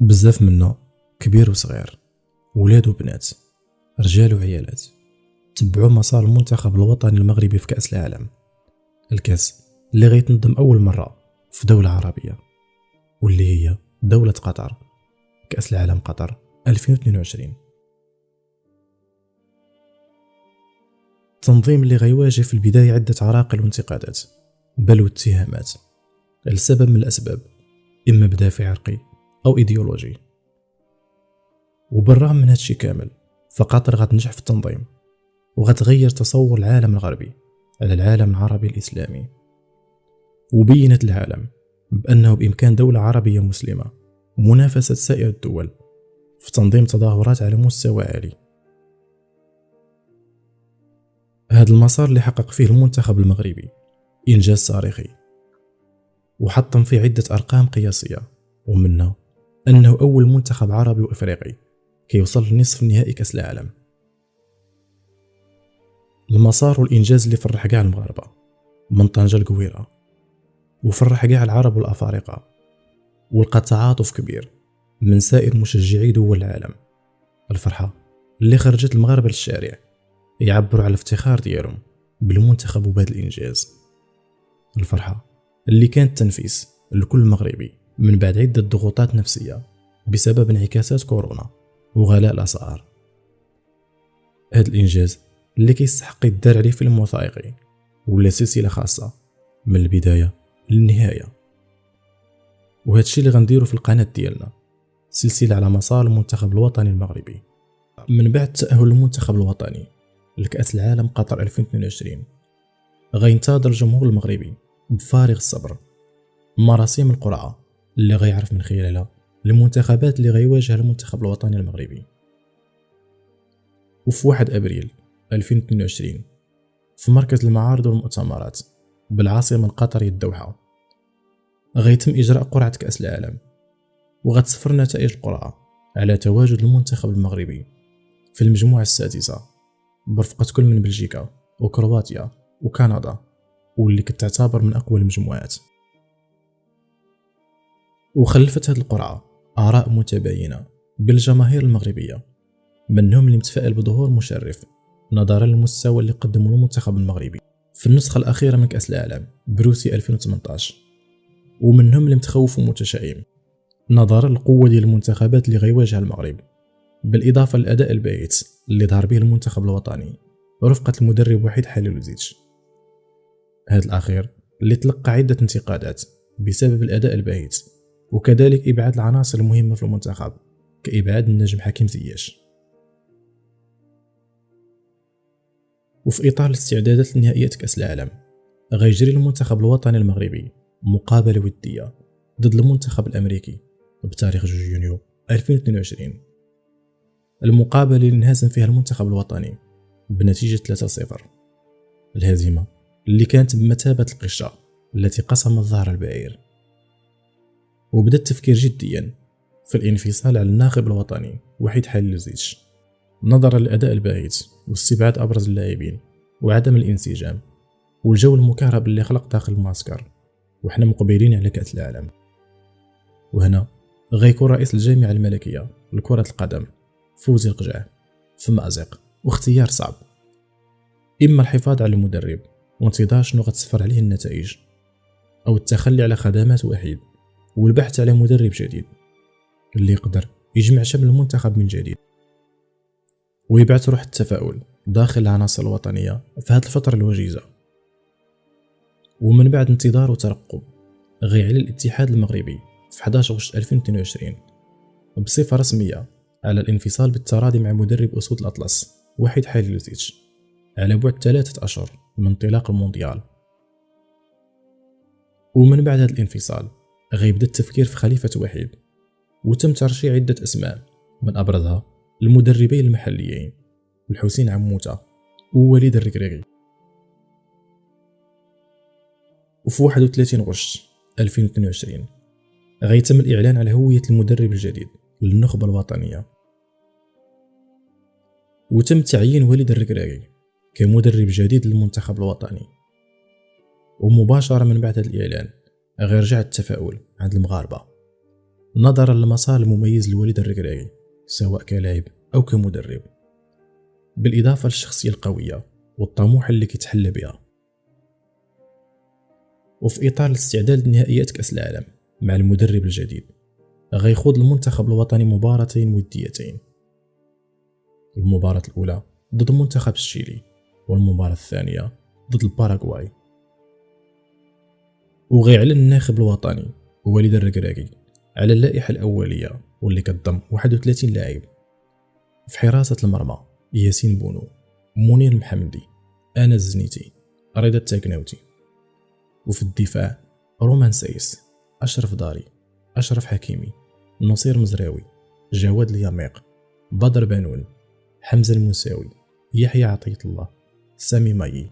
بزاف منا كبير وصغير، ولاد وبنات، رجال وعيالات، تبعوا مسار المنتخب الوطني المغربي في كأس العالم، الكأس اللي غيتنظم أول مرة في دولة عربية واللي هي دولة قطر، كأس العالم قطر 2022. تنظيم اللي غيواجه في البداية عدة عراقل وانتقادات بل واتهامات لسبب من الأسباب، إما بدافع عرقي أو إيديولوجي. وبالرغم من هادشي كامل فقطر غتنجح في التنظيم وغتغير تصور العالم الغربي على العالم العربي الإسلامي، وبينت العالم بأنه بإمكان دولة عربية مسلمة منافسة سائر الدول في تنظيم تظاهرات على مستوى عالي. هذا المسار اللي حقق فيه المنتخب المغربي إنجاز تاريخي وحطم فيه عدة أرقام قياسية، ومنها أنه أول منتخب عربي وإفريقي كيوصل لنصف نهائي كأس العالم. المسار والإنجاز اللي فرح كاع المغاربة من طنجة لقويرة، وفرح كاع العرب والأفارقة، ولقى تعاطف كبير من سائر مشجعي دول العالم. الفرحة اللي خرجت المغاربة للشارع يعبروا على الافتخار ديالهم بالمنتخب وبهذا الإنجاز. الفرحة اللي كانت تنفيس لكل مغربي من بعد عدة ضغوطات نفسية بسبب انعكاسات كورونا وغلاء الأسعار. هذا الإنجاز اللي كيستحق يدار عليه فيلم وثائقي ولا سلسلة خاصة من البداية للنهاية، وهذا الشيء اللي غنديرو في القناة ديالنا، سلسلة على مسار المنتخب الوطني المغربي. من بعد تأهل المنتخب الوطني لكأس العالم قطر 2022 غينتظر الجمهور المغربي بفارغ الصبر مراسيم القرعة اللي غيعرف من خلالها المنتخبات اللي غيواجهها المنتخب الوطني المغربي. وفي 1 أبريل 2022 في مركز المعارض والمؤتمرات بالعاصمة القطرية الدوحة غيتم إجراء قرعة كأس العالم، وغتسفر نتائج القرعة على تواجد المنتخب المغربي في المجموعة السادسة برفقة كل من بلجيكا وكرواتيا وكندا، واللي كتعتبر من أقوى المجموعات. وخلفت هذه القرعة آراء متباينة بالجماهير المغربية، منهم اللي متفائل بظهور مشرف نظرا للمستوى اللي قدمه المنتخب المغربي في النسخة الأخيرة من كأس العالم بروسيا 2018، ومنهم اللي متخوف ومتشائم نظرا للقوة ديال المنتخبات اللي غيواجهها المغرب، بالإضافة للأداء الباهت اللي ظهر به المنتخب الوطني رفقة المدرب وحيد حليلوزيتش. هذا الأخير اللي تلقى عدة انتقادات بسبب الأداء الباهت، وكذلك إبعاد العناصر المهمة في المنتخب كإبعاد النجم حكيم زياش. وفي إطار الاستعدادات لنهائيات كأس العالم غيجري المنتخب الوطني المغربي مقابلة ودية ضد المنتخب الأمريكي بتاريخ 2 يونيو 2022. المقابلة اللي انهزم فيها المنتخب الوطني بنتيجة 3-0، الهزيمة اللي كانت بمثابة القشة التي قسمت ظهر البعير. وبدأ التفكير جديا في الانفصال على الناخب الوطني وحيد حليلوزيتش نظرا للأداء الباهت واستبعاد أبرز اللاعبين وعدم الانسجام والجو المكهرب اللي خلق داخل المعسكر وحنا مقبلين على كأس العالم. وهنا غيكون رئيس الجامعة الملكية لكرة القدم فوزي القجع في مأزق واختيار صعب، إما الحفاظ على المدرب وانتظار شنو غتسفر عليه النتائج، أو التخلي على خدمات وحيد والبحث على مدرب جديد اللي يقدر يجمع شمل المنتخب من جديد ويبعث روح التفاؤل داخل العناصر الوطنية في هذه الفترة الوجيزة. ومن بعد انتظار وترقب غيعلن الاتحاد المغربي في 11 غشت 2022 بصفة رسمية على الانفصال بالتراضي مع مدرب أسود الأطلس وحيد حليلوزيتش على بعد 3 أشهر من انطلاق المونديال. ومن بعد هذا الانفصال غيبدا التفكير في خليفة وحيد، وتم ترشيح عدة أسماء من أبرزها المدربين المحليين الحسين عموتة ووليد الركراكي. وفي 31 غشت 2022 غيتم الإعلان على هوية المدرب الجديد للنخبة الوطنية، وتم تعيين وليد الركراكي كمدرب جديد للمنتخب الوطني. ومباشرة من بعد هذا الإعلان غيرجع التفاؤل عند المغاربة، نظرا للمسار المميز لوليد الركراكي سواء كلاعب أو كمدرب، بالإضافة للشخصية القوية والطموح اللي كيتحلى بها. وفي إطار الاستعداد لنهائيات كأس العالم مع المدرب الجديد، غيخوض المنتخب الوطني مباراتين وديتين، المباراة الأولى ضد منتخب الشيلي والمباراة الثانية ضد الباراغواي. وغيعلن الناخب الوطني وليد الركراكي على اللائحة الأولية واللي كتضم 31 لاعب. في حراسة المرمى ياسين بونو، منير المحمدي، أنس الزنيتي، رضا التاكناوتي. وفي الدفاع رومان سايس، أشرف داري، أشرف حكيمي، نصير مزراوي، جواد اليميق، بدر بانون، حمزة الموساوي، يحيى عطية الله، سامي مايي.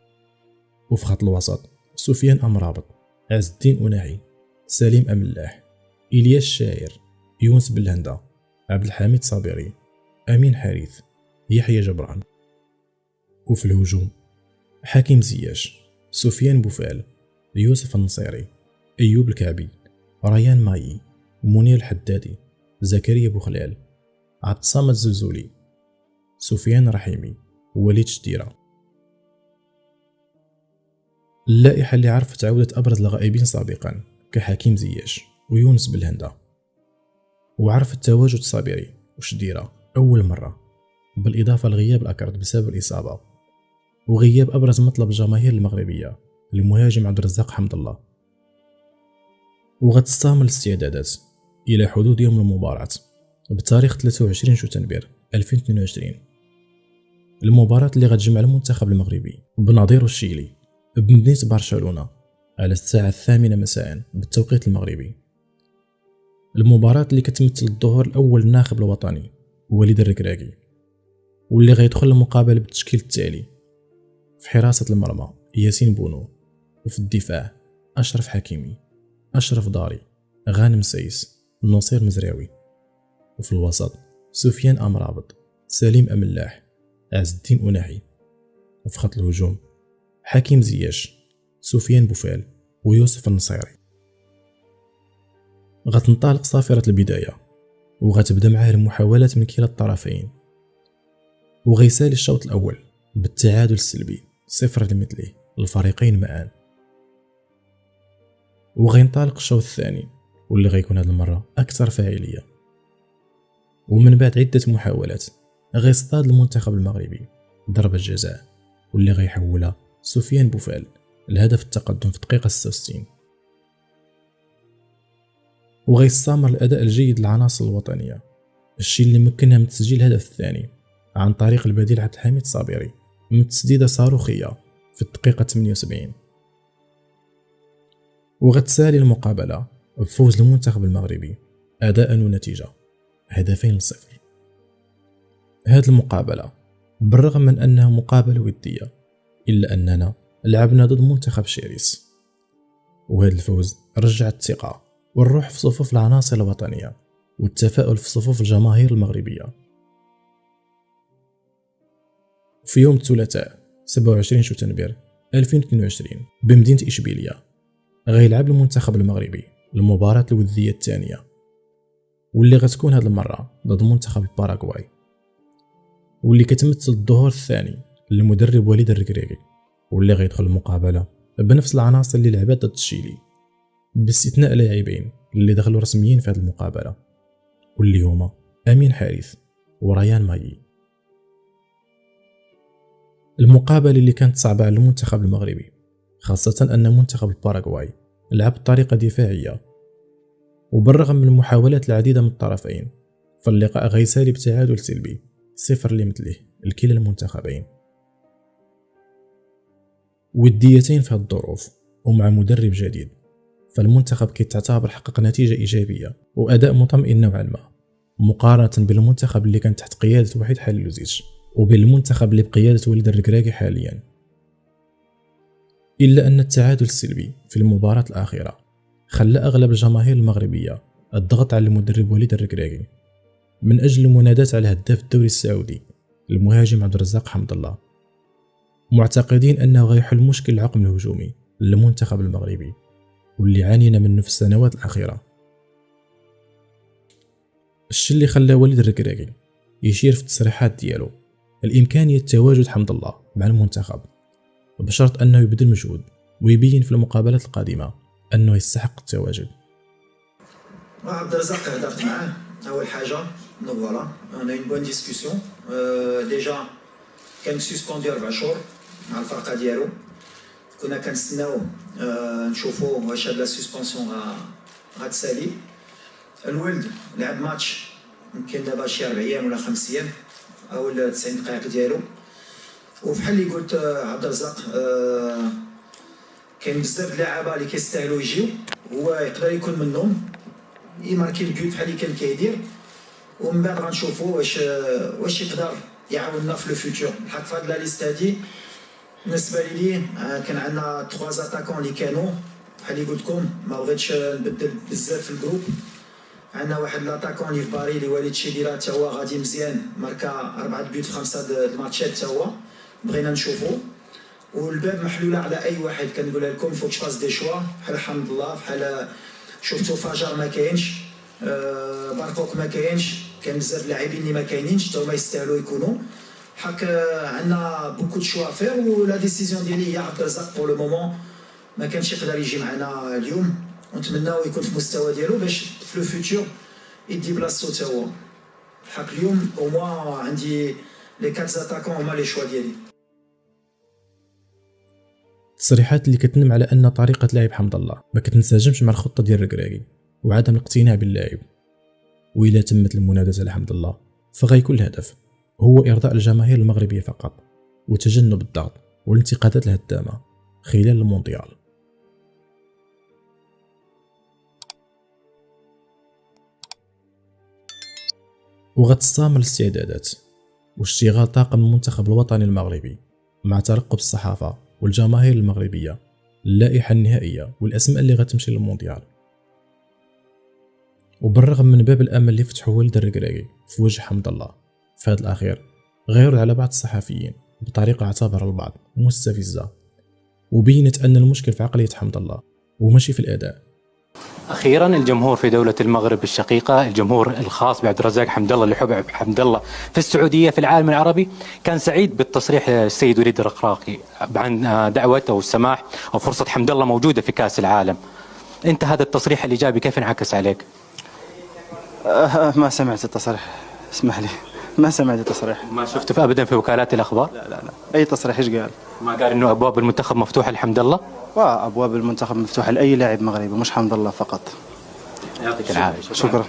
وفي خط الوسط سفيان أمرابط، عز الدين أناعي، سليم أملاح، إلياس شاعر، يونس بالهندا، عبد الحميد صابري، أمين حارث، يحيى جبران. وفي الهجوم حكيم زياش، سفيان بوفال، يوسف النصيري، أيوب الكعبي، ريان مايي، منير الحدادي، زكريا بوخلال، عبد الصمد الزلزولي، سفيان رحيمي، وليد شديرة. اللائحة اللي عرفت عودة أبرز الغائبين سابقا كحكيم زياش ويونس بالهندا، وعرفت تواجد صابري وشديرة أول مرة، بالإضافة لغياب الأكرد بسبب الإصابة، وغياب أبرز مطلب الجماهير المغربية المهاجم عبد الرزاق حمد الله. وغتستمر الاستعدادات إلى حدود يوم المباراة بتاريخ 23 شتنبر 2022، المباراة اللي غتجمع المنتخب المغربي بنظيره الشيلي بمدينة برشلونة على الساعة 8 مساء بالتوقيت المغربي. المباراة اللي كتمثل الظهور الأول للناخب الوطني وليد الركراكي، واللي غيدخل المقابلة بالتشكيل التالي: في حراسة المرمى ياسين بونو، وفي الدفاع أشرف حكيمي، أشرف داري، غانم سايس، نصير مزراوي. وفي الوسط سفيان أمرابط، سليم أملاح، عز الدين أناعي. وفي خط الهجوم حكيم زياش، سفيان بوفال، ويوسف النصيري. غتنطلق صافرة البداية وغتبدا معاه المحاولات من كلا الطرفين، وغيسالي الشوط الأول بالتعادل السلبي 0 لمثله الفريقين معا. وغينطلق الشوط الثاني واللي غيكون هذه المرة أكثر فاعلية، ومن بعد عدة محاولات غيصطاد المنتخب المغربي ضربة جزاء واللي غيحولها سفيان بوفال الهدف التقدم في الدقيقة 66. وغيستمر الأداء الجيد للعناصر الوطنية، الشيء اللي مكنها من تسجيل الهدف الثاني عن طريق البديل عبد الحميد صابري من تسديدة صاروخية في الدقيقة 78. وغتسالي المقابلة بفوز المنتخب المغربي أداء ونتيجة 2-0. هذه المقابلة بالرغم من أنها مقابلة ودية إلا أننا لعبنا ضد منتخب شرس، وهذا الفوز رجع الثقة والروح في صفوف العناصر الوطنية والتفاؤل في صفوف الجماهير المغربية. في يوم الثلاثاء 27 شتنبر 2022 بمدينة إشبيلية غيلعب المنتخب المغربي المباراة الودية الثانية، واللي غتكون هذه المرة ضد منتخب الباراغواي، واللي كتمثل الظهور الثاني للمدرب وليد الركراكي، واللي غيدخل المقابلة بنفس العناصر اللي لعبات ضد الشيلي باستثناء لاعبين اللي دخلوا رسميين في هذه المقابلة، واللي هما أمين حارث وريان مايي. المقابلة اللي كانت صعبة على المنتخب المغربي، خاصة أن منتخب الباراغواي لعب بطريقة دفاعية، وبالرغم من المحاولات العديدة من الطرفين فاللقاء غيسالي بتعادل سلبي 0 لمثله لكلا المنتخبين. وديتين في هذه الظروف ومع مدرب جديد، فالمنتخب كيتعتبر حقق نتيجة إيجابية وأداء مطمئن نوعا ما مقارنة بالمنتخب اللي كان تحت قيادة وحيد حليلوزيتش وبين المنتخب اللي بقيادة وليد الركراكي حاليا. إلا أن التعادل السلبي في المباراة الأخيرة خلى أغلب الجماهير المغربية الضغط على المدرب وليد الركراكي من أجل المناداة على هداف الدوري السعودي المهاجم عبد الرزاق حمد الله، معتقدين أنه غيحل مشكل العقم الهجومي للمنتخب المغربي واللي عانينا منه في السنوات الأخيرة. الشيء اللي خلى وليد الركراكي يشير في التصريحات ديالو الإمكانية تواجد حمد الله مع المنتخب، بشرط أنه يبذل مجهود ويبين في المقابلات القادمة أنه يستحق التواجد. عبد الرزاق هضرت معاه أول حاجة فوالا أون اون بون ديسكوسيون ديجا كان سسبوندي 4 شهور مع الفرقة ديالو، كنا كنستناو نشوفو واش هاد لا سسبونسيون غتسالي. الولد لعب ماتش يمكن دابا شي 4 أيام ولا 5 أيام أو 90 دقائق ديالو، وفحال اللي قلت عبد الرزاق كاين بزاف د اللعابه اللي كيستاهلوا يجيو، هو يقدر يكون منهم يماركي البيوت بحال اللي كان كيدير، ومن بعد غنشوفوا واش يقدر يعاوننا في لو فيوتور. الحق في هاد لا ليست هادي بالنسبه لي كان عندنا 3 اتاكون اللي كانوا بحال اللي قلت لكم، ما بغيتش نبدل بزاف في الجروب. عندنا واحد لاتاكون اللي في باري اللي وليد شيديرا حتى هو غادي مزيان، ماركا 4 بيوت في 5 الماتشات حتى هو بغينا نشوفو. والباب محلوله على اي واحد، كنقولها لكم فوكش فاس دي شوا بحال حمد الله، بحال شفتوا فجر ما كاينش، باركوك ما كاينش، كاين بزاف لاعبين اللي ما كاينينش حتى هما يستاهلوا يكونوا. حق عندنا بوكو دو شوا فير، ولا ديسيزيون ديالي هي عبد الرزاق بور لو مومون ما كانش يقدر يجي معنا اليوم، ونتمناو يكون في المستوى ديالو باش في لو فيوتور يدي بلاصتو حتى هو. حق اليوم او موا عندي لي 4 اتاكون هما لي شوا ديالي. التصريحات اللي كتنم على ان طريقه لعب حمد الله ما كتنسجمش مع الخطه ديال الركراكي وعدم الاقتناع باللاعب، وإلا تمت المنادسه لحمد الله فغيكون الهدف هو ارضاء الجماهير المغربيه فقط وتجنب الضغط والانتقادات الهدامه خلال المونديال. وغتستمر الاستعدادات واشتغال طاقم المنتخب الوطني المغربي مع ترقب الصحافة والجماهير المغربية اللائحة النهائية والأسماء اللي غتمشي للمونديال. وبالرغم من باب الأمل اللي فتحه وليد الركراكي في وجه حمد الله في هذا الأخير، غيرد على بعض الصحفيين بطريقة اعتبرها البعض مستفزة، وبينت أن المشكل في عقلية حمد الله وماشي في الأداء. أخيرا الجمهور في دولة المغرب الشقيقة، الجمهور الخاص بعبد الرزاق حمد الله اللي حب حمد الله في السعودية في العالم العربي، كان سعيد بالتصريح السيد وليد الركراكي عن دعوته والسماح وفرصة حمد الله موجودة في كأس العالم. أنت هذا التصريح الإيجابي كيف انعكس عليك؟ ما سمعت التصريح، اسمح لي ما سمعت التصريح. ما شفته أبدا في وكالات الأخبار؟ لا أي تصريح إيش قال؟ ما قال إنه أبواب المنتخب مفتوحة لحمد الله؟ وأبواب المنتخب مفتوحة لأي لاعب مغربي مش حمد الله فقط. يعطيك العافية. شكرا.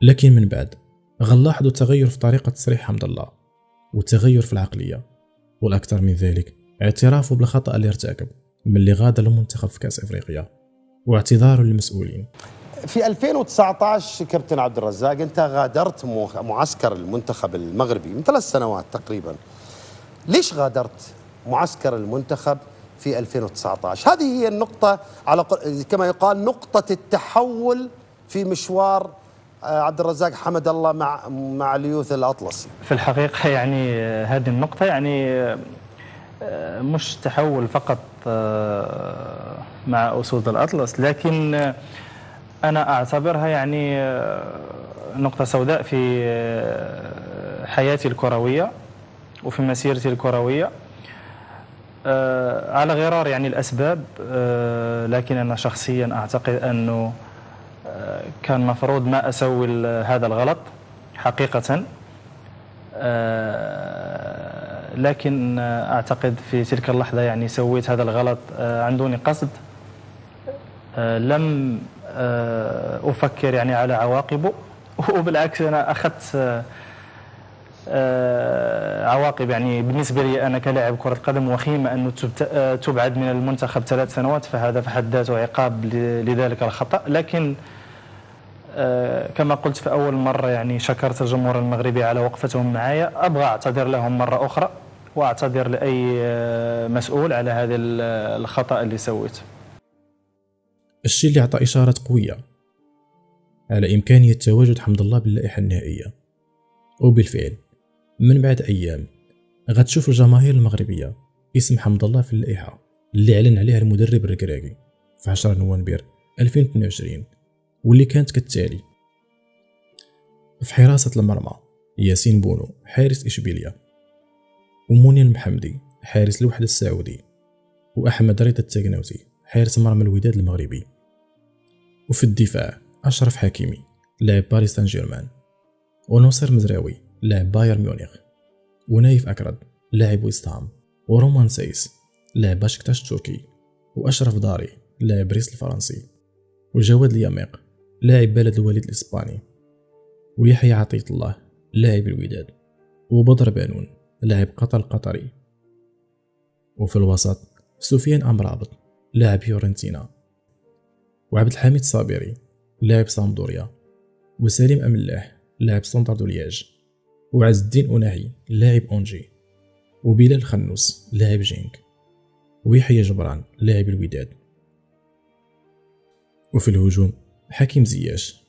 لكن من بعد غنلاحظوا تغير في طريقة تصريح حمد الله وتغير في العقلية، والأكثر من ذلك اعترافه بالخطأ اللي ارتكب من اللي غادر المنتخب في كأس أفريقيا واعتذاره للمسؤولين. في 2019 كابتن عبد الرزاق أنت غادرت معسكر المنتخب المغربي من 3 سنوات تقريبا. ليش غادرت معسكر المنتخب في 2019؟ هذه هي النقطة على كما يقال نقطة التحول في مشوار عبد الرزاق حمد الله مع اليوث الأطلسي. في الحقيقة يعني هذه النقطة يعني مش تحول فقط مع أسود الأطلس، لكن أنا أعتبرها يعني نقطة سوداء في حياتي الكروية وفي مسيرتي الكروية على غرار يعني الأسباب. لكن أنا شخصيا أعتقد أنه كان مفروض ما أسوي هذا الغلط حقيقة، لكن أعتقد في تلك اللحظة يعني سويت هذا الغلط عن دون قصد، لم أفكر يعني على عواقبه، وبالعكس أنا أخذت عواقب يعني بالنسبة لي أنا كلاعب كرة قدم وخيمة أنه تبعد من المنتخب 3 سنوات، فهذا في حد ذاته عقاب لذلك الخطأ. لكن كما قلت في أول مرة يعني شكرت الجمهور المغربي على وقفتهم معايا، أبغى أعتذر لهم مرة أخرى وأعتذر لأي مسؤول على هذا الخطأ اللي سويته. الشيء اللي عطى إشارات قوية على إمكانية تواجد حمد الله باللائحة النهائية، وبالفعل من بعد أيام غتشوف الجماهير المغربية اسم حمد الله في اللائحة اللي أعلن عليها المدرب الركراكي في 10 نوفمبر 2022، واللي كانت كالتالي: في حراسة المرمى ياسين بونو حارس إشبيلية، ومنير المحمدي حارس الوحدة السعودي، وأحمد رضا التاكناوتي حارس مرمى الوداد المغربي. وفي الدفاع أشرف حكيمي لاعب باريس سان جيرمان، ونصير مزراوي لاعب بايرن ميونخ، ونايف أكرد لاعب ويست هام، ورومان سايس لاعب باشكتاش التركي، وأشرف داري لاعب بريس الفرنسي، وجواد اليميق لاعب بلد الوليد الإسباني، ويحيى عطية الله لاعب الوداد، وبدر بانون لاعب قطر القطري. وفي الوسط سفيان أمرابط لاعب فيورنتينا، وعبد الحميد صابري لاعب سامدوريا، وسليم أملاح لاعب سونتر دو لياج، وعز الدين أوناهي لاعب أونجي، وبلال خنوس لاعب جينك، ويحيى جبران لاعب الوداد. وفي الهجوم حكيم زياش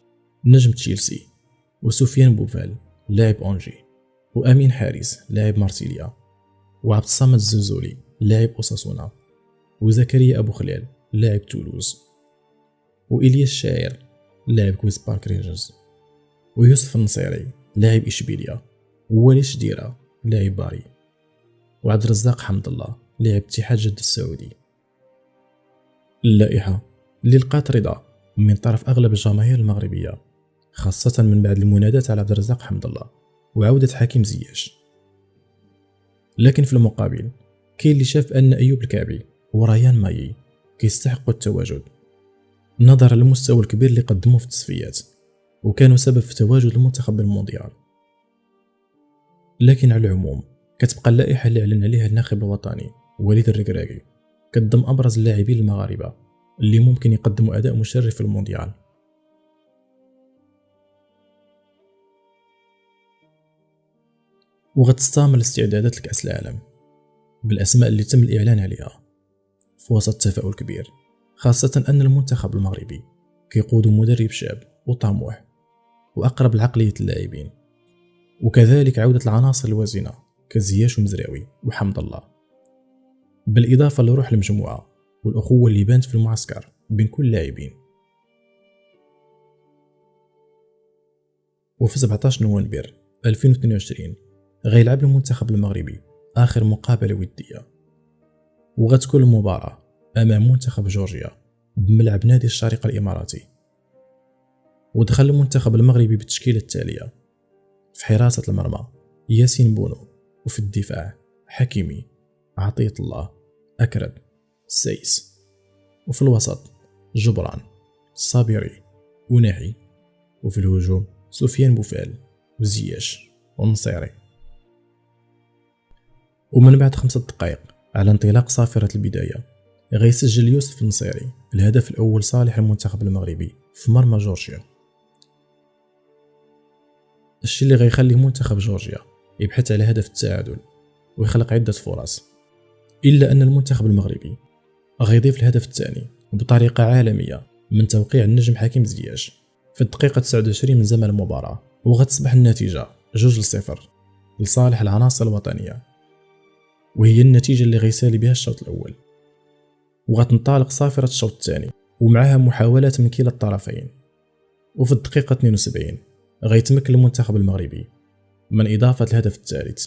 نجم تشيلسي، وسفيان بوفال لاعب أونجي، وأمين حارس لاعب مارسيليا، وعبد الصمد الزنزولي لاعب أوساسونا، وزكريا أبو خلال لاعب تولوز، وإلياس الشاعر لاعب كويس بارك رينجرز، ويوسف النصيري لاعب إشبيلية، ووليد شديرة لاعب باري، وعبد الرزاق حمد الله لاعب اتحاد جدة السعودي. اللائحة اللي لقات رضا من طرف أغلب الجماهير المغربية، خاصة من بعد المنادات على عبد الرزاق حمد الله وعودة حكيم زياش. لكن في المقابل كاين اللي شاف أن أيوب الكعبي وريان مايي كيستحقوا التواجد نظرا للمستوى الكبير اللي قدموه في التصفيات، وكانوا سبب في تواجد المنتخب بالمونديال. لكن على العموم كتبقى اللائحة اللي أعلن عليها الناخب الوطني وليد الركراكي كتضم أبرز اللاعبين المغاربة اللي ممكن يقدموا أداء مشرف في المونديال. وغتستمر الاستعدادات لكأس العالم بالأسماء اللي تم الإعلان عليها في وسط تفاؤل كبير، خاصة أن المنتخب المغربي كيقود مدرب شاب وطموح وأقرب لعقلية اللاعبين، وكذلك عودة العناصر الوازنة كزياش ومزراوي وحمد الله، بالإضافة لروح المجموعة والأخوة اللي بانت في المعسكر بين كل لاعبين. وفي 17 نوفمبر 2022 غيلعب المنتخب المغربي آخر مقابلة ودية، وغتكون المباراة أمام منتخب جورجيا بملعب نادي الشارقة الإماراتي. ودخل المنتخب المغربي بالتشكيلة التالية: في حراسة المرمى ياسين بونو، وفي الدفاع حكيمي، عطية الله، أكرد، سايس، وفي الوسط جبران، صابري، وناحي، وفي الهجوم سفيان بوفال وزياش والنصيري. ومن بعد 5 دقائق على انطلاق صافرة البداية غيسجل يوسف النصيري الهدف الأول صالح المنتخب المغربي في مرمى جورجيا، الشيء اللي غيخلي منتخب جورجيا يبحث على هدف التعادل ويخلق عدة فرص. إلا أن المنتخب المغربي غيضيف الهدف الثاني بطريقة عالمية من توقيع النجم حكيم زياش في الدقيقة 29 من زمن المباراة، وغتصبح النتيجة 2-0 لصالح العناصر الوطنية، وهي النتيجة اللي غيسالي بها الشوط الأول. وغتنطلق صافرة الشوط الثاني ومعها محاولات من كلا الطرفين، وفي الدقيقة 72 غيتمكن المنتخب المغربي من إضافة الهدف الثالث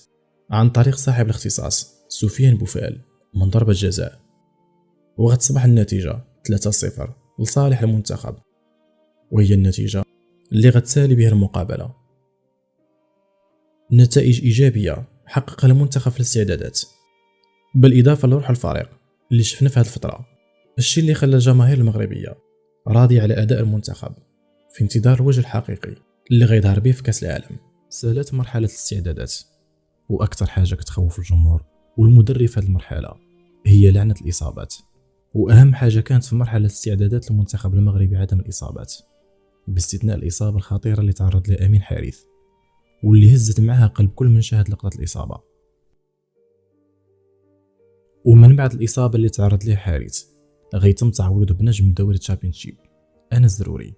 عن طريق صاحب الاختصاص سفيان بوفال من ضربة جزاء، وغتصبح النتيجة 3-0 لصالح المنتخب، وهي النتيجة اللي غتسالي بها المقابلة. نتائج إيجابية حققها المنتخب في الاستعدادات، بالإضافة لروح الفريق اللي شفنا في هذه الفترة، الشيء اللي خلى الجماهير المغربية راضية على أداء المنتخب في انتظار الوجه الحقيقي اللي غيظهر به في كأس العالم. سالت مرحلة الاستعدادات، وأكثر حاجة كتخوف الجمهور والمدرب في هذه المرحلة هي لعنة الإصابات. وأهم حاجة كانت في مرحلة الاستعدادات للمنتخب المغربي عدم الإصابات، باستثناء الإصابة الخطيرة اللي تعرض لها أمين حارث، واللي هزت معها قلب كل من شاهد لقطة الإصابة. ومن بعد الإصابة اللي تعرض لها حارث غيتم تعويضه بنجم دوري تشامبيونشيب أنس ضروري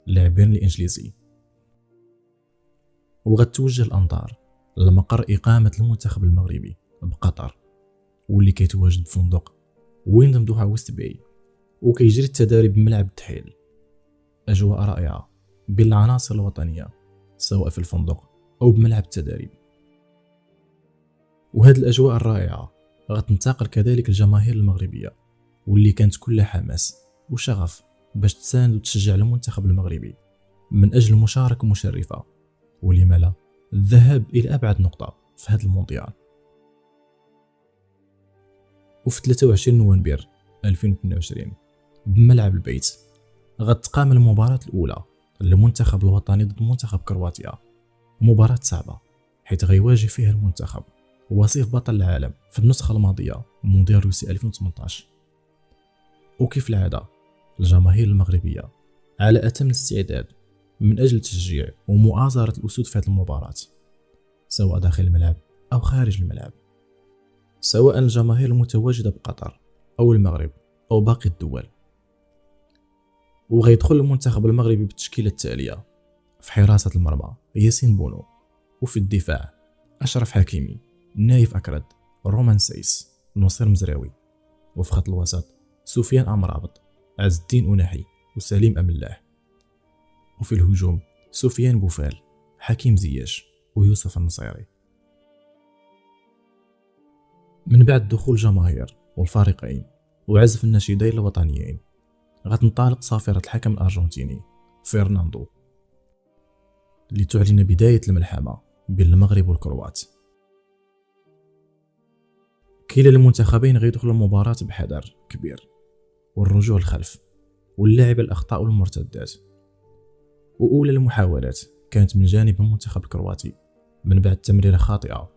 لاعب بيرنلي الإنجليزي. وغتوجه الأنظار لمقر إقامة المنتخب المغربي بقطر، واللي كيتواجد بفندق ويندم دوها ويست باي، وكيجري التدريب بملعب التحيل. أجواء رائعة بين العناصر الوطنية سواء في الفندق أو بملعب التدريب. وهذه الأجواء الرائعة غتنتقل كذلك الجماهير المغربية، واللي كانت كلها حماس وشغف باش تساند وتشجع المنتخب المغربي من أجل مشاركة مشرفة، ولما لا الذهاب إلى أبعد نقطة في هذا المونديال. وفي 23 نوفمبر 2022 بملعب البيت غتقام المباراة الأولى للمنتخب الوطني ضد منتخب كرواتيا، مباراة صعبة حيث غيواجه فيها المنتخب وصيف بطل العالم في النسخة الماضية مونديال روسيا 2018. وكيف العادة الجماهير المغربية على أتم الاستعداد من أجل تشجيع ومؤازرة الأسود في هذه المباراة، سواء داخل الملعب أو خارج الملعب، سواء الجماهير المتواجدة بقطر أو المغرب أو باقي الدول. وغيدخل المنتخب المغربي بالتشكيلة التالية: في حراسة المرمى ياسين بونو، وفي الدفاع أشرف حكيمي، نايف أكرد، رومان سايس، نصير مزراوي، وفي خط الوسط سفيان أمرابط، عز الدين أناحي، وسليم أملاح، وفي الهجوم سفيان بوفال، حكيم زياش، ويوسف النصيري. من بعد دخول الجماهير والفريقين وعزف النشيدين الوطنيين غتنطلق صافرة الحكم الأرجنتيني فرناندو لتعلن بداية الملحمة بين المغرب والكروات. كلا المنتخبين غيدخلوا المباراة بحذر كبير والرجوع الخلف واللعب الأخطاء والمرتدات. وأولى المحاولات كانت من جانب المنتخب الكرواتي من بعد تمريرة خاطئة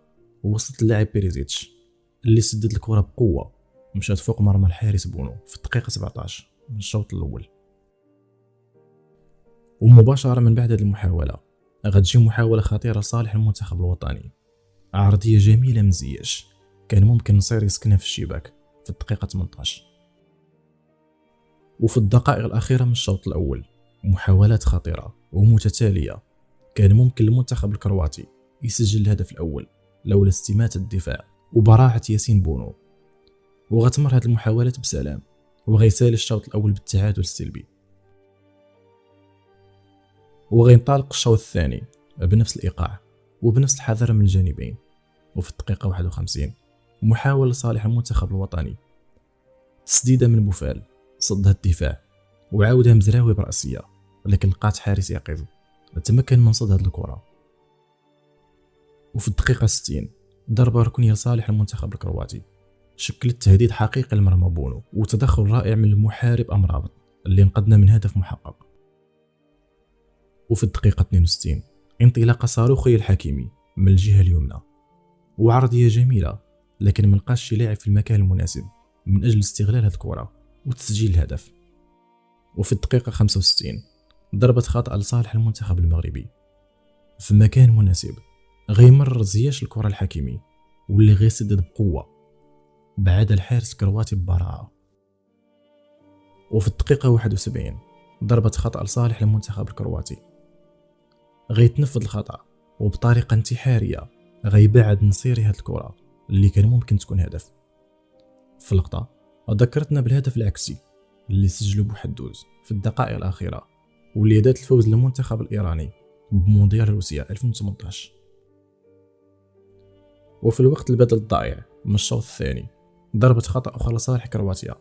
ووصلت اللاعب بيريزيتش اللي سدد الكرة بقوة مشات فوق مرمى الحارس بونو في الدقيقة 17 من الشوط الأول. ومباشرة من بعد هذه المحاولة غتجي محاولة خطيرة لصالح المنتخب الوطني، عرضية جميلة من زياش كان ممكن نصير يسكنها في الشباك في الدقيقة 18. وفي الدقائق الأخيرة من الشوط الأول محاولات خطيرة ومتتالية كان ممكن المنتخب الكرواتي يسجل الهدف الأول لولا استماتة الدفاع وبراعة ياسين بونو. وغتمر هذه المحاولات بسلام وغيسال الشوط الأول بالتعادل السلبي. وغينطلق الشوط الثاني بنفس الإيقاع وبنفس الحذر من الجانبين. وفي الدقيقة 51 محاولة لصالح المنتخب الوطني، تسديدة من بوفال صدها الدفاع وعاودها مزراوي برأسية، لكن لقات حارس يقظ تمكن من صد هذه الكرة. وفي الدقيقة 60 ضربة ركنية لصالح المنتخب الكرواتي شكلت تهديد حقيقي لمرمى بونو وتدخل رائع من المحارب أمرابط اللي انقذنا من هدف محقق. وفي الدقيقة 62 انطلاقة صاروخية الحكيمي من الجهة اليمنى وعرضية جميلة، لكن ملقاش شي لاعب في المكان المناسب من أجل استغلال هذه الكرة وتسجيل الهدف. وفي الدقيقة 65 ضربة خطأ لصالح المنتخب المغربي في مكان مناسب، غيمرر زياش الكرة الحكيمي واللي غيسدد بقوة بعد الحارس الكرواتي ببراعة. وفي الدقيقة 71 ضربة خطأ لصالح المنتخب الكرواتي، غيتنفذ الخطأ وبطريقة انتحارية غيبعد نصيري هاد الكرة اللي كان ممكن تكون هدف. في اللقطة ذكرتنا بالهدف العكسي اللي سجلوا بوحدوز في الدقائق الأخيرة واللي دات الفوز للمنتخب الإيراني بمونديال روسيا 2018. وفي الوقت البدل الضائع من الشوط الثاني ضربة خطأ أخرى لصالح كرواتيا،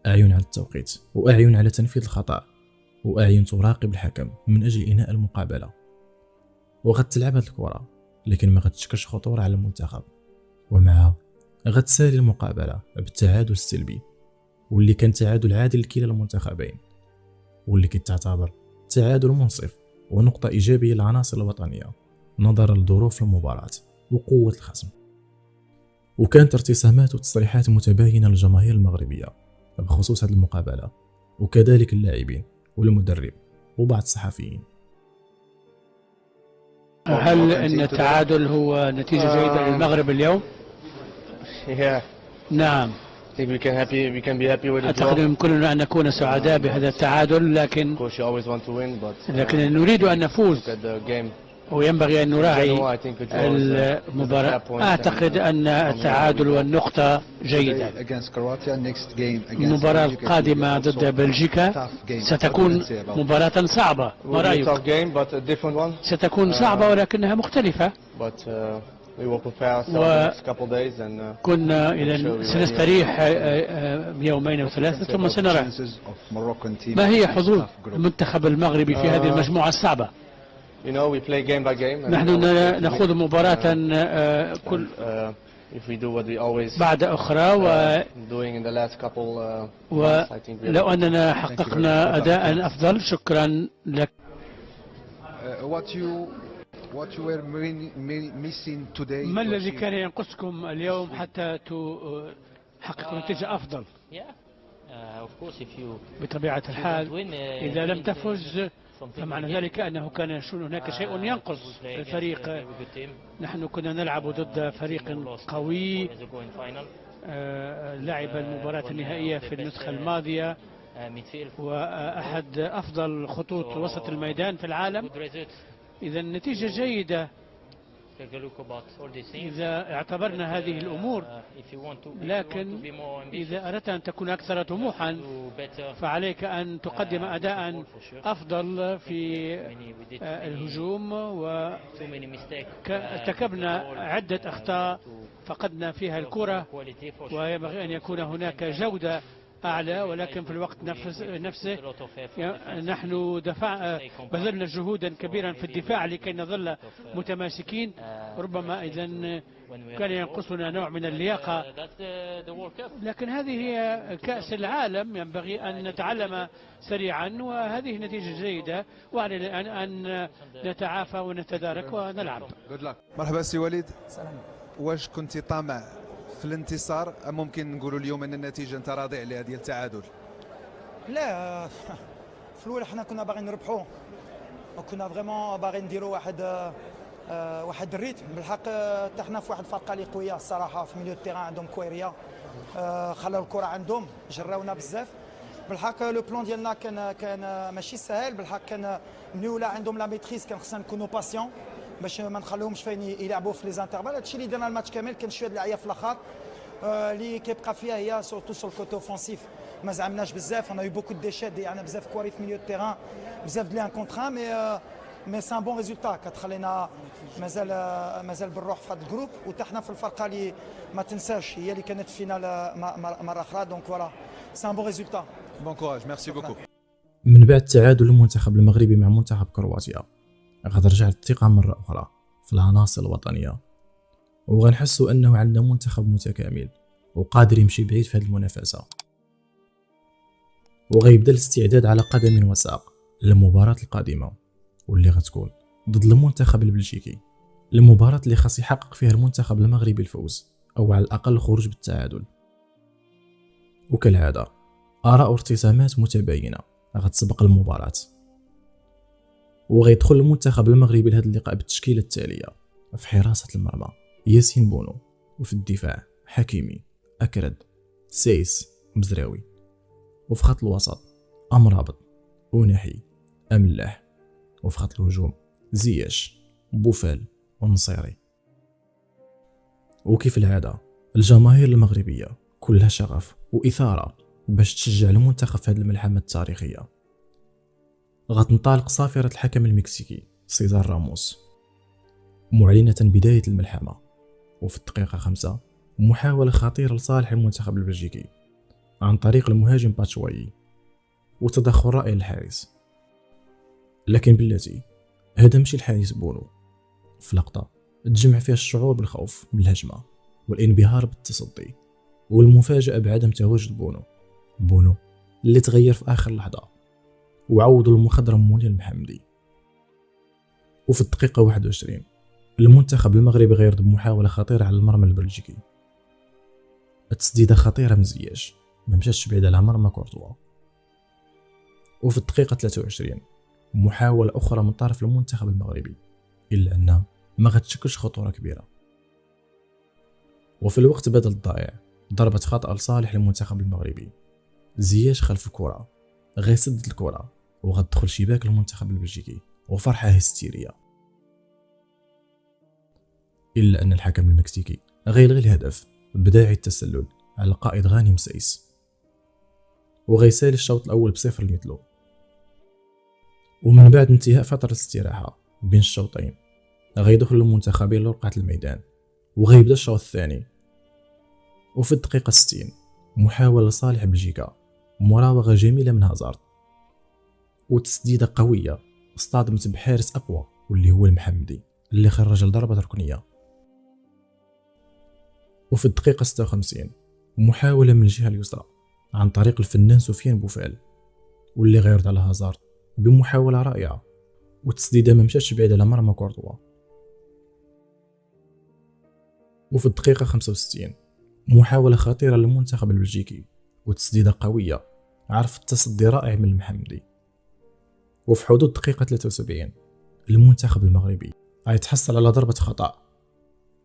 أعين على التوقيت وأعين على تنفيذ الخطأ وأعين تراقب الحكم من أجل إنهاء المقابلة. وغتلعب هذه الكرة لكن ما غتشكلش خطورة على المنتخب، ومعها غتسالي المقابلة بالتعادل السلبي واللي كان تعادل عادل لكلا المنتخبين، واللي كتعتبر تعادل منصف ونقطة إيجابية للعناصر الوطنية نظرا لظروف المباراة وقوة الخصم. وكانت ارتسامات وتصريحات متباينة للجماهير المغربية بخصوص هذه المقابلة وكذلك اللاعبين والمدرب وبعض الصحفيين. هل أن التعادل هو نتيجة جيدة للمغرب اليوم؟ نعم. أعتقد يمكننا أن نكون سعداء بهذا التعادل، لكن نريد أن نفوز. وينبغي أن نراعي المباراة. أعتقد أن التعادل والنقطة جيدة. المباراة القادمة ضد بلجيكا ستكون مباراة صعبة. ما رأيك؟ ستكون صعبة ولكنها مختلفة. وكنا إذا سنستريح يومين أو ثلاثة ثم سنرى ما هي حظوظ المنتخب المغربي في هذه المجموعة الصعبة. نحن نخوض نخوض مباراة كل بعد أخرى ولو أننا حققنا أداء أفضل. شكرا لك. ما الذي كان ينقصكم اليوم حتى تحققوا نتيجة أفضل؟ بطبيعة الحال إذا لم تفز فمعنى ذلك أنه كان هناك شيء ينقص الفريق. نحن كنا نلعب ضد فريق قوي لعب المباراة النهائية في النسخة الماضية وأحد أفضل خطوط وسط الميدان في العالم. إذا النتيجة جيدة إذا اعتبرنا هذه الأمور، لكن إذا أردت أن تكون أكثر طموحا فعليك أن تقدم أداء أفضل في الهجوم. وارتكبنا عدة أخطاء فقدنا فيها الكرة وينبغي أن يكون هناك جودة أعلى، ولكن في الوقت نفسه نحن بذلنا جهودا كبيرا في الدفاع لكي نظل متماسكين. ربما إذن كان ينقصنا نوع من اللياقة، لكن هذه هي كأس العالم ينبغي أن نتعلم سريعا، وهذه نتيجة جيدة وعلينا أن نتعافى ونتدارك ونلعب. مرحبا سي وليد. واش كنت طامع في الانتصار أم ممكن نقولوا اليوم ان النتيجه انت راضي عليها ديال التعادل؟ لا، في الاول حنا كنا باغيين نربحوا وكنا فريمون باغيين نديروا واحد الريتم. بالحق حتى حنا في واحد الفرقه اللي قويه الصراحه في ميليو التيران، عندهم كويريا، خلاو الكره عندهم، جراونا بزاف. بالحق لو بلان ديالنا كان ماشي سهل. بالحق كان ملي ولا عندهم لا ميتريس كان خصنا نكونوا باسيون باش ما نخليهمش فين يلعبوا في لي زانترفال. هادشي اللي درنا الماتش كامل. كان شويه اللعيبه في الاخر اللي كيبقى فيها هي سورتو سو الكوتو اوفونسيف ما زعمناش بزاف. انا بوكو ديشات يعني بزاف كواري في ميليو التيران، بزاف د لي ان كونتر مي سان بون ريزولتا كتخلينا مازال بالروح في هذا الجروب. وحتى حنا في الفرقه اللي ما تنساش هي اللي كانت فينال مره اخرى. دونك فوالا سان بون ريزولتا. بون كوراج. ميرسي بوكو. من بعد تعادل المنتخب المغربي مع منتخب كرواتيا غترجع الثقة مرة أخرى في العناصر الوطنية، وغنحسوا أنه عندنا منتخب متكامل وقادر يمشي بعيد في هذه المنافسة. وغيبدأ الاستعداد على قدم وساق للمباراة القادمة واللي غتكون ضد المنتخب البلجيكي، المباراة اللي خاص يحقق فيها المنتخب المغربي الفوز أو على الأقل الخروج بالتعادل. وكالعادة آراء وارتسامات متباينة غتسبق المباراة، وغيدخل المنتخب المغربي لهذا اللقاء بالتشكيلة التالية: في حراسة المرمى ياسين بونو، وفي الدفاع حكيمي، أكرد، سيس، مزراوي، وفي خط الوسط أمرابط، أوناحي، أملاح، وفي خط الهجوم زياش، بوفال، ونصيري. وكيف العادة الجماهير المغربية كلها شغف وإثارة باش تشجع المنتخب في هذه الملحمة التاريخية. غتنطلق صافرة الحكم المكسيكي سيزار راموس معلنة بداية الملحمة، وفي الدقيقة 5 محاولة خطيرة لصالح المنتخب البلجيكي عن طريق المهاجم باتشواي وتدخل رائع للحارس. لكن بلاتي هذا ماشي الحارس بونو. في لقطة تجمع فيها الشعور بالخوف من الهجمة والانبهار بالتصدي والمفاجأة بعدم تواجد بونو اللي تغير في آخر لحظة وعوضوا المخضرم منير المحمدي. وفي الدقيقة 21 المنتخب المغربي غيرد بمحاولة خطيرة على المرمى البلجيكي، التسديدة خطيرة من زياش ما مشاتش بعيد على مرمى كورتوا. وفي الدقيقة 23 محاولة أخرى من طرف المنتخب المغربي، إلا أنها ما غتشكلش خطورة كبيرة. وفي الوقت بدل الضائع ضربة خطأ لصالح المنتخب المغربي، زياش خلف الكرة غيسدد الكرة وغتدخل شباك المنتخب البلجيكي وفرحة هستيرية. إلا أن الحكم المكسيكي غيلغي الهدف بداعي التسلل على القائد غانم سايس، وغيسالي الشوط الأول بصفر لمثله. ومن بعد انتهاء فترة الاستراحة بين الشوطين غيدخل المنتخبين لرقعة الميدان وغيبدا الشوط الثاني. وفي الدقيقة 60 محاولة لصالح بلجيكا، مراوغة جميلة من هازارد وتسديدة قوية اصطدمت بحارس أقوى واللي هو المحمدي اللي خرج لضربة ركنية. وفي الدقيقة 56 محاولة من الجهة اليسرى عن طريق الفنان سفيان بوفال واللي غيرد على هازارد بمحاولة رائعة وتسديدة ما مشاتش بعيد على مرمى كورتوا. وفي الدقيقة 65 محاولة خطيرة للمنتخب البلجيكي وتسديدة قوية عرفت تصدي رائع من المحمدي. وفي حدود دقيقة 73 المنتخب المغربي غيتحصل على ضربة خطأ،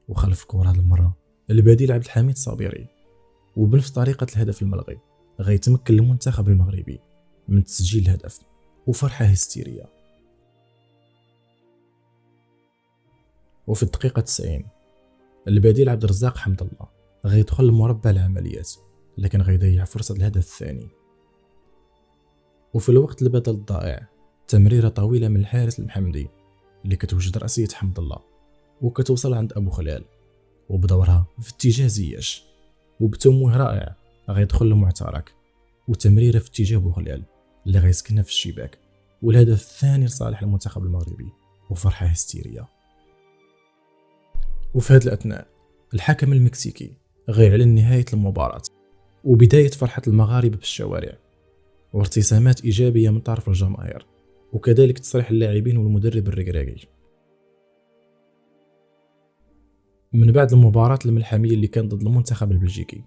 وخلف الكرة هذه المرة البديل عبد الحميد صابيري، وبنفس طريقة الهدف الملغي غيتمكن المنتخب المغربي من تسجيل الهدف وفرحة هستيرية. وفي الدقيقة 90 البديل عبد الرزاق حمد الله غيدخل لمربع العمليات لكن غيضيع فرصة الهدف الثاني. وفي الوقت البدل الضائع تمريرة طويلة من الحارس المحمدي اللي كتوجد رأسية حمد الله وكتوصل عند أبو خلال وبدورها في اتجاه زياش، وبتمويه رائع غيدخل المعترك وتمريرة في اتجاه أبو خلال اللي غيسكنها في الشباك، والهدف الثاني لصالح المنتخب المغربي وفرحة هستيرية. وفي هذا الأثناء الحكم المكسيكي غيعلن نهاية المباراة وبداية فرحة المغاربة بالشوارع وارتسامات إيجابية من طرف الجماهير، وكذلك تصريح اللاعبين والمدرب الركراكي. من بعد المباراة الملحمية اللي كانت ضد المنتخب البلجيكي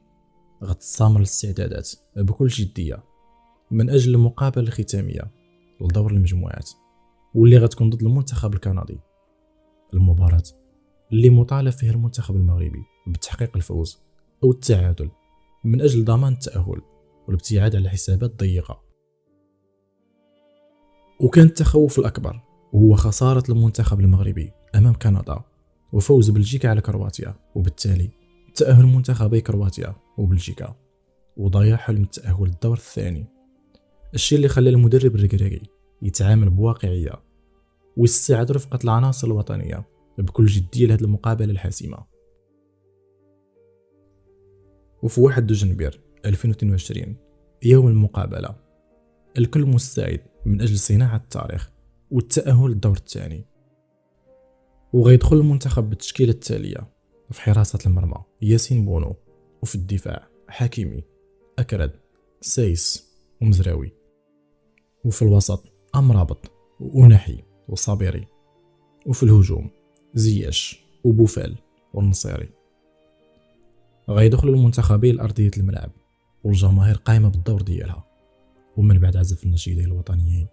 غتستمر الاستعدادات بكل جدية من أجل المقابلة الختامية لدور المجموعات واللي غتكون ضد المنتخب الكندي، المباراة اللي مطالب فيها المنتخب المغربي بتحقيق الفوز أو التعادل من أجل ضمان التأهل والابتعاد على حسابات ضيقة. وكان التخوف الأكبر هو خسارة المنتخب المغربي أمام كندا وفوز بلجيكا على كرواتيا، وبالتالي تأهل منتخبي كرواتيا وبلجيكا وضياع حلم التأهل للدور الثاني، الشيء اللي خلى المدرب الركراكي يتعامل بواقعية ويستعد رفقة العناصر الوطنية بكل جدية لهذه المقابلة الحاسمة. وفي 1 دجنبير 2022 يوم المقابلة الكل مستعد من أجل صناعة التاريخ والتأهل للدور الثاني. وغيدخل المنتخب بالتشكيلة التالية: في حراسة المرمى ياسين بونو، وفي الدفاع حكيمي، أكرد، سايس ومزراوي، وفي الوسط أمرابط وأوناحي وصابيري، وفي الهجوم زياش وبوفال والنصيري. غيدخل المنتخبين لأرضية الملعب والجماهير قايمة بالدور ديالها. ومن بعد عزف النشيدين الوطنيين